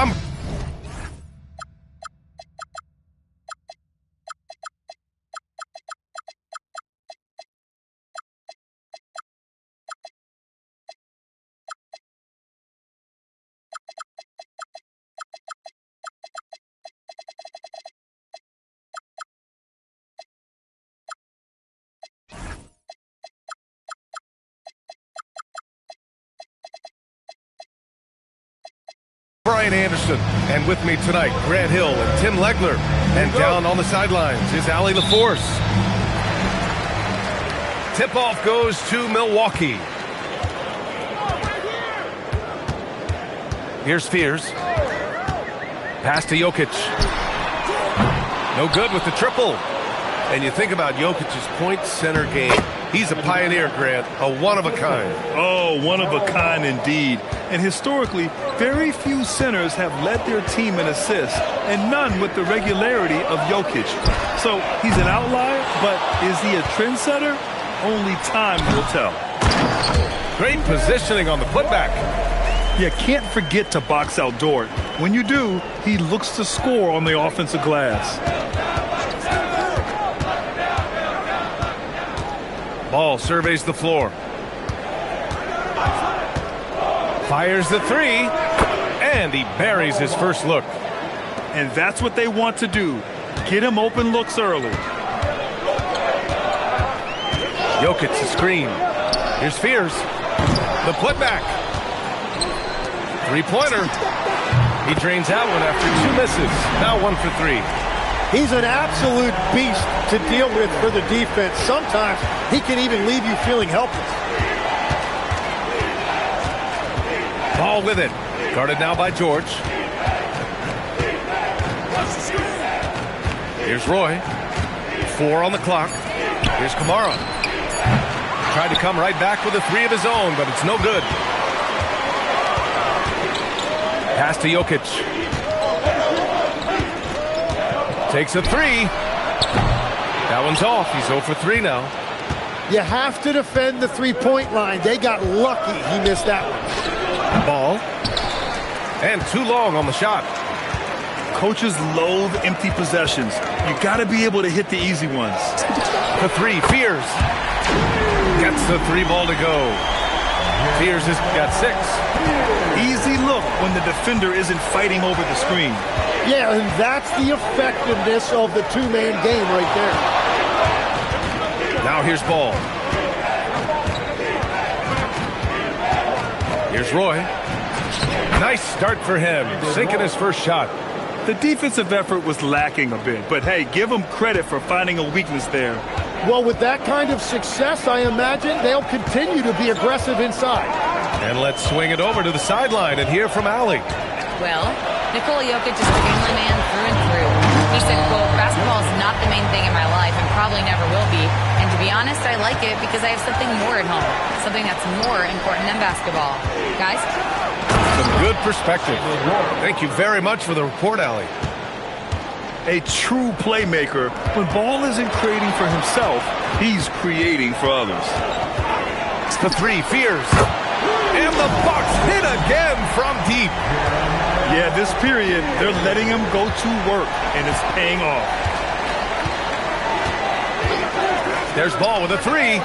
I'm Brian Anderson, and with me tonight, Grant Hill and Tim Legler. And down on the sidelines is Allie LaForce. Tip-off goes to Milwaukee. Here's Fears. Pass to Jokic. No good with the triple. And you think about Jokic's point center game. He's a pioneer, Grant, a one-of-a-kind. Oh, one-of-a-kind indeed. And historically, very few centers have led their team in assists, and none with the regularity of Jokic. So he's an outlier, but is he a trendsetter? Only time will tell. Great positioning on the putback. You can't forget to box out Dort. When you do, he looks to score on the offensive glass. Ball surveys the floor. Fires the three, and he buries his first look. And that's what they want to do. Get him open looks early. Jokic the screen. Here's Fears. The putback. Three-pointer. He drains that one after two misses. Now 1 for 3. He's an absolute beast to deal with for the defense. Sometimes he can even leave you feeling helpless. Ball with it. Guarded now by George. Here's Roy. 4 on the clock. Here's Kamara. Tried to come right back with a three of his own, but it's no good. Pass to Jokic. Takes a three. That one's off. He's 0 for 3 now. You have to defend the three-point line. They got lucky he missed that one. Ball. And too long on the shot. Coaches loathe empty possessions. You got to be able to hit the easy ones. The three. Fears. Gets the three ball to go. Fears has got 6. Easy look when the defender isn't fighting over the screen. Yeah, and that's the effectiveness of the two-man game right there. Now here's Ball. Here's Roy. Nice start for him, sinking his first shot. The defensive effort was lacking a bit, but hey, give them credit for finding a weakness there. Well, with that kind of success, I imagine they'll continue to be aggressive inside. And let's swing it over to the sideline and hear from Allie. Well, Nikola Jokic is a family man through and through. He said, quote, "Basketball is not the main thing in my life and probably never will be. And to be honest, I like it because I have something more at home, something that's more important than basketball." Guys? Some good perspective. Thank you very much for the report, Allie. A true playmaker, when Ball isn't creating for himself, he's creating for others. It's the three. Fears. And the Bucks hit again from deep. Yeah, this period, they're letting him go to work, and it's paying off. There's Ball with a three.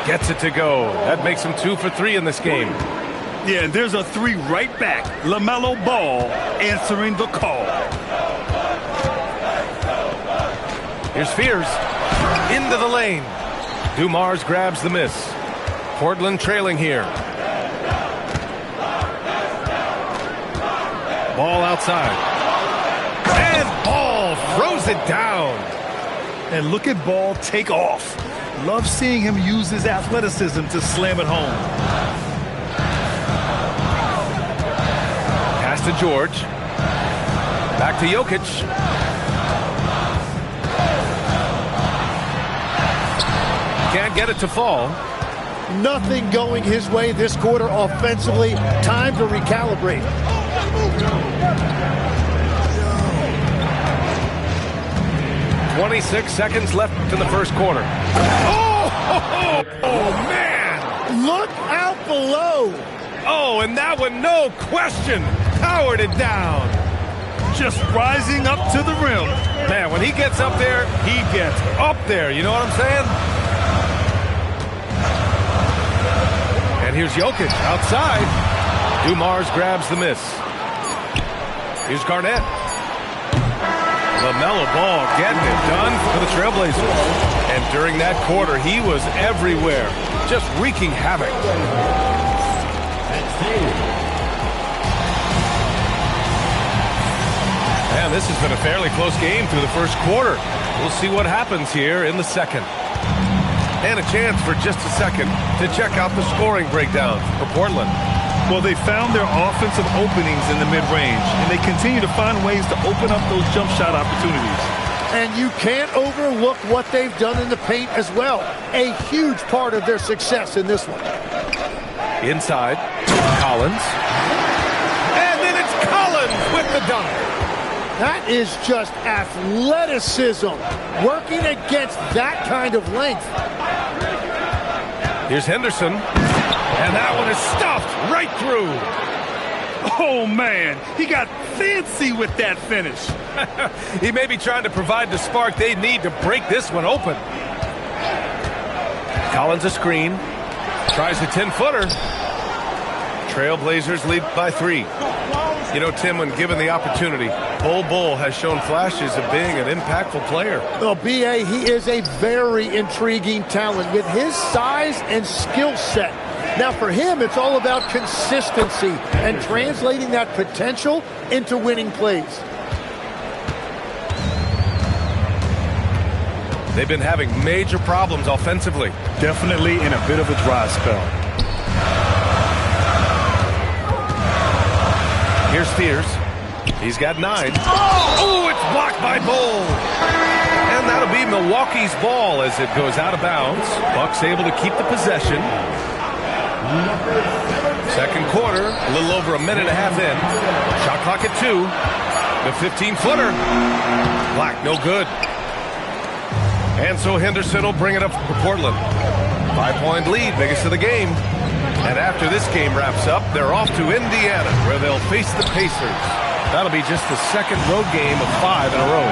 Gets it to go. That makes him 2 for 3 in this game. Yeah, and there's a three right back. LaMelo Ball answering the call. Here's Fears. Into the lane. Dumars grabs the miss. Portland trailing here. Ball outside. And Ball throws it down. And look at Ball take off. Love seeing him use his athleticism to slam it home. Pass to George. Back to Jokic. Can't get it to fall. Nothing going his way this quarter offensively. Time to recalibrate. 26 seconds left in the first quarter. Oh, man! Look out below! Oh, and that one, no question, powered it down. just rising up to the rim. Man, when he gets up there, he gets up there. You know what I'm saying? And here's Jokic outside. Dumars grabs the miss. Here's Garnett. LaMelo Ball getting it done for the Trailblazers. And during that quarter, he was everywhere, just wreaking havoc. Man, this has been a fairly close game through the first quarter. We'll see what happens here in the second. And a chance for just a second to check out the scoring breakdown for Portland. Well, they found their offensive openings in the mid-range, and they continue to find ways to open up those jump shot opportunities. And you can't overlook what they've done in the paint as well. A huge part of their success in this one. Inside, Collins. And then it's Collins with the dunk. That is just athleticism, working against that kind of length. Here's Henderson, and that one is stuffed right through. Oh, man, he got fancy with that finish. He may be trying to provide the spark they need to break this one open. Collins a screen, tries a 10-footer. Trailblazers lead by 3. You know, Tim, when given the opportunity, Bull has shown flashes of being an impactful player. Well, B.A., he is a very intriguing talent with his size and skill set. Now, for him, it's all about consistency and translating that potential into winning plays. They've been having major problems offensively. Definitely in a bit of a dry spell. Here's Spears. He's got 9. Oh, it's blocked by Bull. And that'll be Milwaukee's ball as it goes out of bounds. Bucks able to keep the possession. Second quarter, a little over a minute and a half in. Shot clock at 2. The 15-footer. Black, no good. And so Henderson will bring it up for Portland. 5-point lead, biggest of the game. And after this game wraps up, they're off to Indiana, where they'll face the Pacers. That'll be just the second road game of 5 in a row.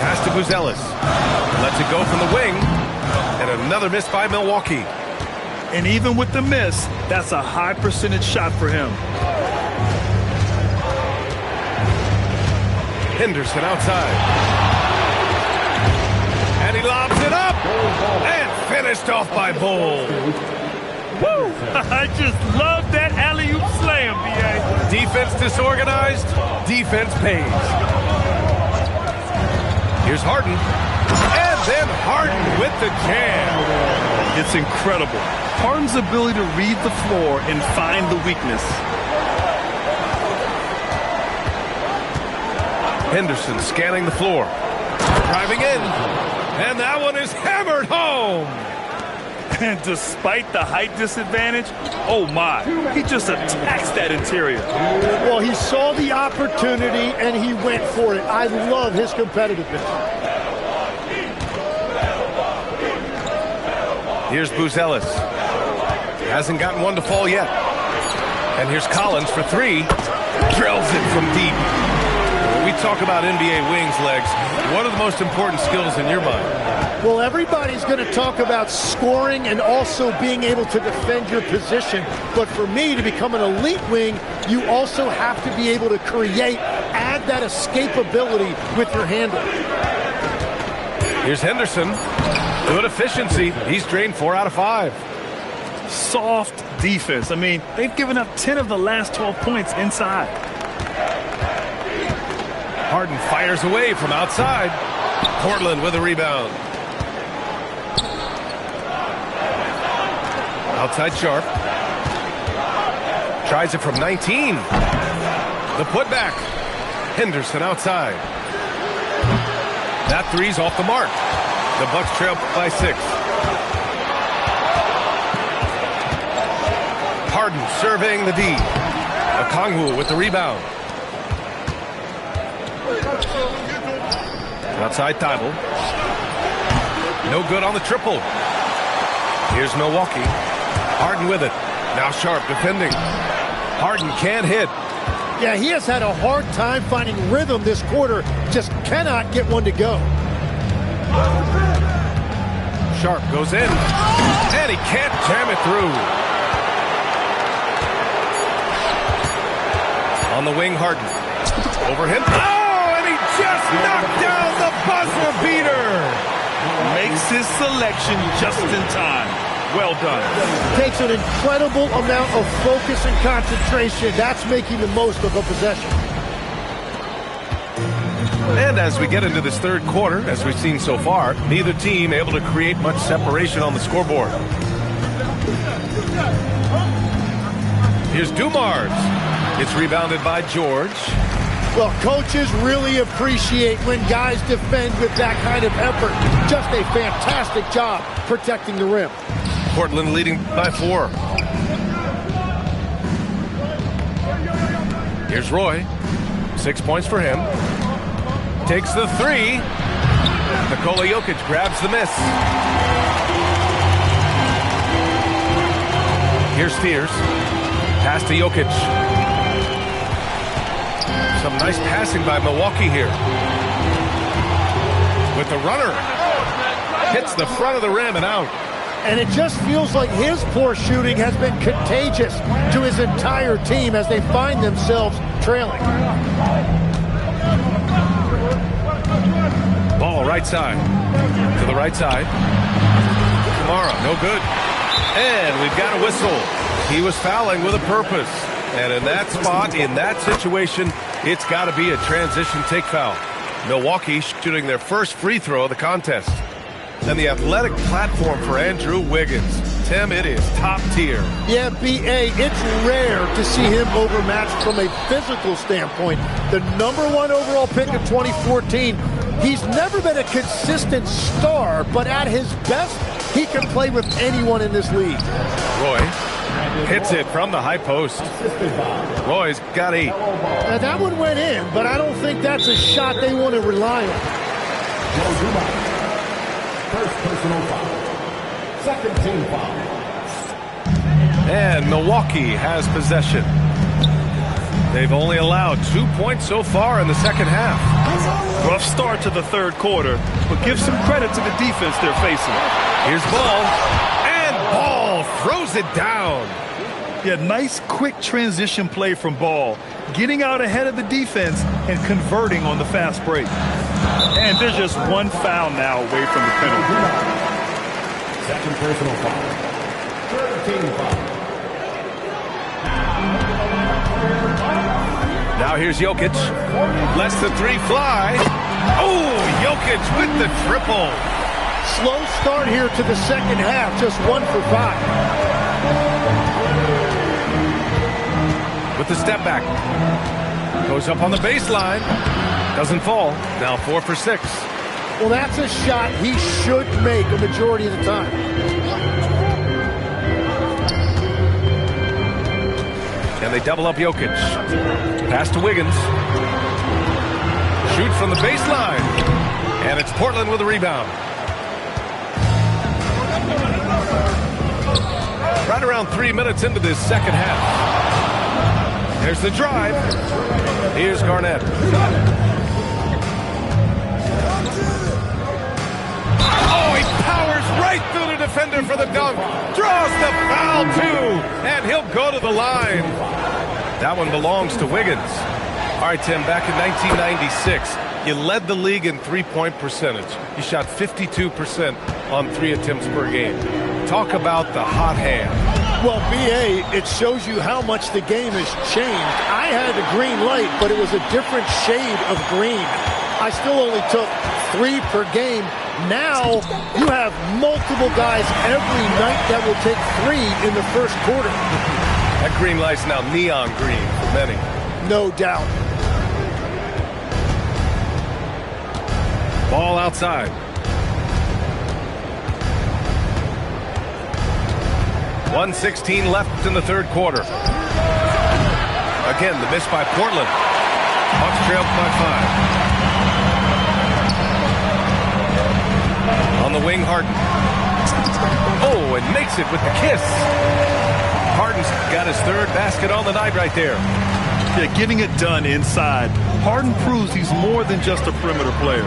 Pass to Buzelis. Lets it go from the wing. And another miss by Milwaukee. And even with the miss, that's a high percentage shot for him. Henderson outside. And he lobs it up. And finished off by Bull. Woo! I just love that alley-oop slam, B.A. Defense disorganized, defense pays. Here's Harden. And then Harden with the jam. It's incredible. Harden's ability to read the floor and find the weakness. Henderson scanning the floor. Driving in. And that one is hammered home. And despite the height disadvantage, oh my, he just attacks that interior. Well, he saw the opportunity and he went for it. I love his competitiveness. Here's Buzelis. Hasn't gotten one to fall yet. And here's Collins for 3. Drills it from deep. When we talk about NBA wings, Legs, what are the most important skills in your mind? Well, everybody's going to talk about scoring and also being able to defend your position. But for me, to become an elite wing, you also have to be able to create, add that escapability with your handle. Here's Henderson. Good efficiency. He's drained 4 out of 5. Soft defense. I mean, they've given up 10 of the last 12 points inside. Harden fires away from outside. Portland with a rebound. Outside Sharp. Tries it from 19. The putback. Henderson outside. That 3's off the mark. The Bucks trail by 6. Harden surveying the D. Okongwu with the rebound. Outside Thibault. No good on the triple. Here's Milwaukee. Harden with it. Now Sharp defending. Harden can't hit. Yeah, he has had a hard time finding rhythm this quarter. Just cannot get one to go. Sharp goes in, and he can't jam it through. On the wing, Harden. Over him. Oh, and he just knocked down the buzzer beater. Makes his selection just in time. Well done. Takes an incredible amount of focus and concentration. That's making the most of a possession. And as we get into this third quarter, as we've seen so far, neither team able to create much separation on the scoreboard. Here's Dumars. It's rebounded by George. Well, coaches really appreciate when guys defend with that kind of effort. Just a fantastic job protecting the rim. Portland leading by 4. Here's Roy. 6 points for him. Takes the 3. Nikola Jokic grabs the miss. Here's Spears. Pass to Jokic. Some nice passing by Milwaukee here. With the runner. Hits the front of the rim and out. And it just feels like his poor shooting has been contagious to his entire team as they find themselves trailing. Ball right side. To the right side. Kamara, no good. And we've got a whistle. He was fouling with a purpose. And in that spot, in that situation, it's got to be a transition take foul. Milwaukee shooting their first free throw of the contest. And the athletic platform for Andrew Wiggins. Tim, it is top tier. Yeah, B.A., it's rare to see him overmatched from a physical standpoint. The #1 overall pick of 2014. He's never been a consistent star, but at his best, he can play with anyone in this league. Roy hits it from the high post. Roy's got 8. Now, that one went in, but I don't think that's a shot they want to rely on. First personal foul. Second team foul. And Milwaukee has possession. They've only allowed 2 points so far in the second half. Rough start to the third quarter, but give some credit to the defense they're facing. Here's Ball. And Ball throws it down. Yeah, nice quick transition play from Ball, getting out ahead of the defense and converting on the fast break. And there's just one foul now away from the penalty. Second personal foul. Third team foul. Now here's Jokic. Lets the 3 fly. Oh, Jokic with the triple. Slow start here to the second half, just 1 for 5. With the step back. Goes up on the baseline. Doesn't fall. Now 4 for 6. Well, that's a shot he should make a majority of the time. And they double up Jokic. Pass to Wiggins. Shoots from the baseline. And it's Portland with a rebound. Right around 3 minutes into this second half. There's the drive. Here's Garnett. Oh, he powers right through the defender for the dunk. Draws the foul, too. And he'll go to the line. That one belongs to Wiggins. All right, Tim, back in 1996, you led the league in three-point percentage. You shot 52% on 3 attempts per game. Talk about the hot hand. Well, B.A., it shows you how much the game has changed. I had a green light, but it was a different shade of green. I still only took 3 per game. Now, you have multiple guys every night that will take 3 in the first quarter. That green light's now neon green for many. No doubt. Ball outside. .116 left in the third quarter. Again, the miss by Portland. Bucks trailed by 5. On the wing, Harden. Oh, and makes it with the kiss. Harden's got his third basket on the night right there. Yeah, getting it done inside. Harden proves he's more than just a perimeter player.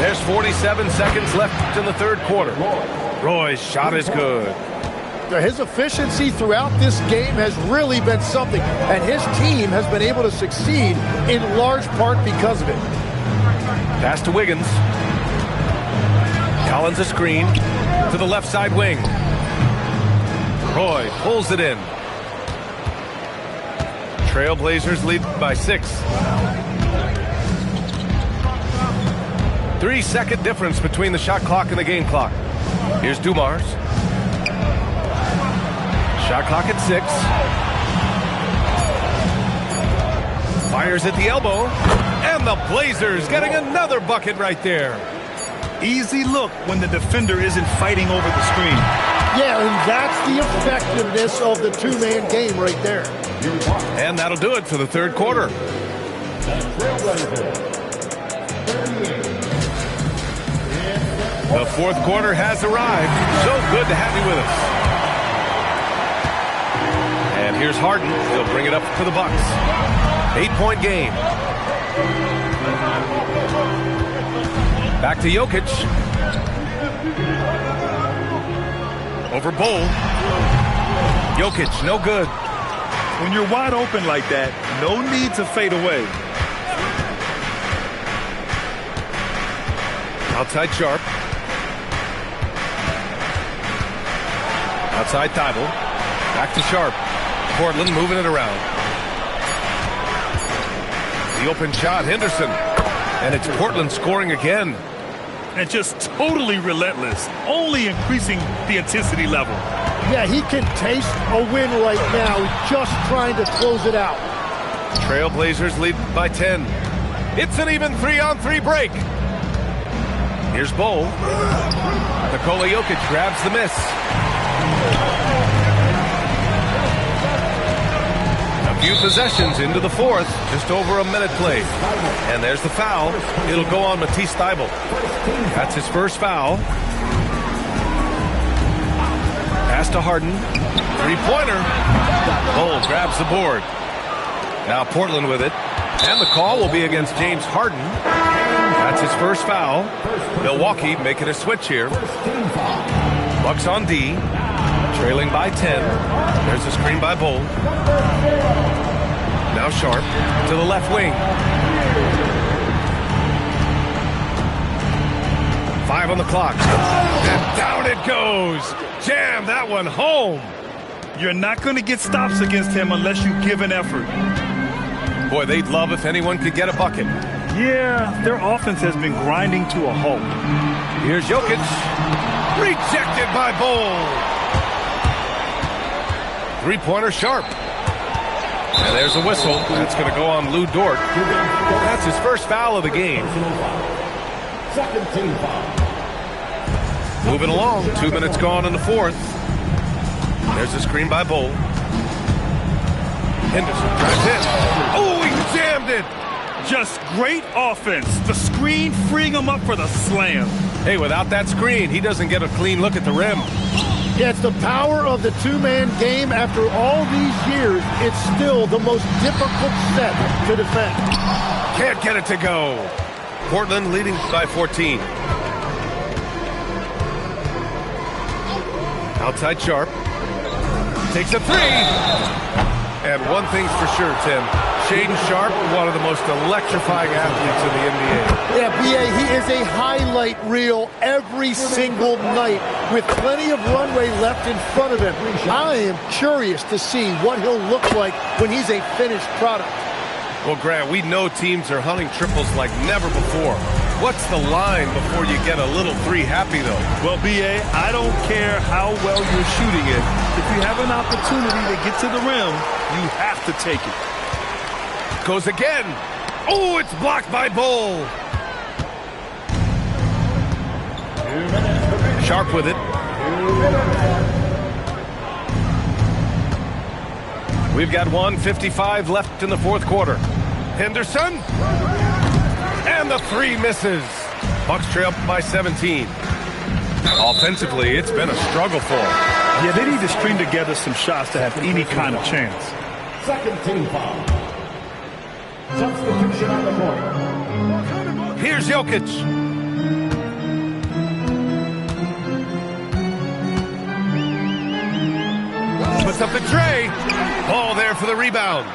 There's 47 seconds left in the third quarter. Roy's shot is good. His efficiency throughout this game has really been something, and his team has been able to succeed in large part because of it. Pass to Wiggins. Collins a screen to the left side wing. Roy pulls it in. Trailblazers lead by 6. 3-second difference between the shot clock and the game clock. Here's Dumars. Shot clock at 6. Fires at the elbow. And the Blazers getting another bucket right there. Easy look when the defender isn't fighting over the screen. Yeah, and that's the effectiveness of the two-man game right there. And that'll do it for the third quarter. The fourth quarter has arrived. So good to have you with us. And here's Harden. He'll bring it up for the Bucks. 8-point game. Back to Jokic. Over Bull. Jokic, no good. When you're wide open like that, no need to fade away. Outside Sharp. Outside Thibault. Back to Sharp. Portland moving it around. The open shot, Henderson. And it's Portland scoring again. And just totally relentless, only increasing the intensity level. Yeah, he can taste a win right now, just trying to close it out. Trailblazers lead by 10. It's an even 3-on-3 break. Here's Bull. Nikola Jokic grabs the miss. A few possessions into the fourth, just over a minute played. And there's the foul. It'll go on Matisse Thybulle. That's his first foul. Pass to Harden. Three-pointer. Bull grabs the board. Now Portland with it. And the call will be against James Harden. That's his first foul. Milwaukee making a switch here. Bucks on D. Trailing by 10. There's a screen by Bull. Now Sharp to the left wing. 5 on the clock. And down it goes. Jam that one home. You're not going to get stops against him unless you give an effort. Boy, they'd love if anyone could get a bucket. Yeah, their offense has been grinding to a halt. Here's Jokic. Rejected by Bull. Three-pointer Sharp. And there's a whistle. That's going to go on Lou Dort. That's his first foul of the game. Second team foul. Moving along. 2 minutes gone in the fourth. There's a screen by Bull. Henderson drives in. Oh, he jammed it. Just great offense. The screen freeing him up for the slam. Hey, without that screen, he doesn't get a clean look at the rim. Yeah, it's the power of the two-man game. After all these years, it's still the most difficult set to defend. Can't get it to go. Portland leading by 14. Outside Sharp. Takes a three. And one thing's for sure, Tim. Shaedon Sharp, one of the most electrifying athletes in the NBA. Yeah, B.A., he is a highlight reel every single night with plenty of runway left in front of him. I am curious to see what he'll look like when he's a finished product. Well, Grant, we know teams are hunting triples like never before. What's the line before you get a little three happy, though? Well, B.A., I don't care how well you're shooting it. If you have an opportunity to get to the rim, you have to take it. Goes again. Oh, it's blocked by Bull. Sharp with it. We've got 1:55 left in the fourth quarter. Henderson. And the three misses. Bucks trail by 17. Offensively, it's been a struggle for them. Yeah, they need to string together some shots to have any kind of chance. Second team foul. Substitution on the court. Here's Jokic. Puts up the tray. Ball there for the rebound.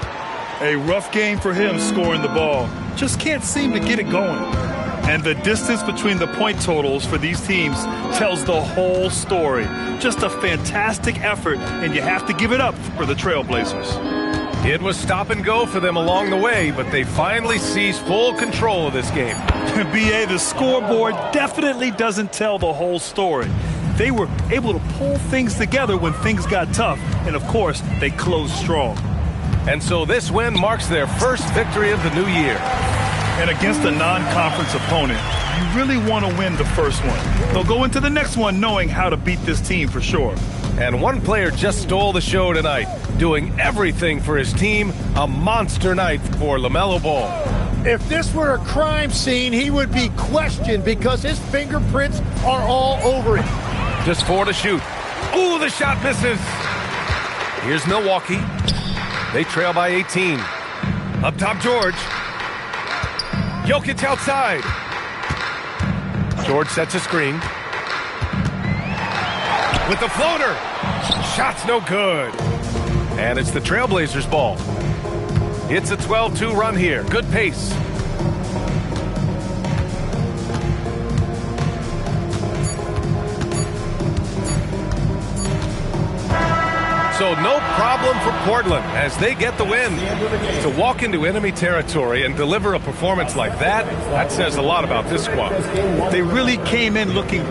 A rough game for him scoring the ball. Just can't seem to get it going. And the distance between the point totals for these teams tells the whole story. Just a fantastic effort, and you have to give it up for the Trailblazers. It was stop and go for them along the way, but they finally seized full control of this game. B.A., the scoreboard definitely doesn't tell the whole story. They were able to pull things together when things got tough, and of course, they closed strong. And so this win marks their first victory of the new year. And against a non-conference opponent, you really want to win the first one. They'll go into the next one knowing how to beat this team for sure. And one player just stole the show tonight, doing everything for his team. A monster night for LaMelo Ball. If this were a crime scene, he would be questioned because his fingerprints are all over it. Just 4 to shoot. Ooh, the shot misses. Here's Milwaukee. They trail by 18. Up top, George. Jokic outside. George sets a screen. With the floater. Shot's no good. And it's the Trailblazers' ball. It's a 12-2 run here. Good pace. So no problem for Portland as they get the win. To walk into enemy territory and deliver a performance like that, that says a lot about this squad. They really came in looking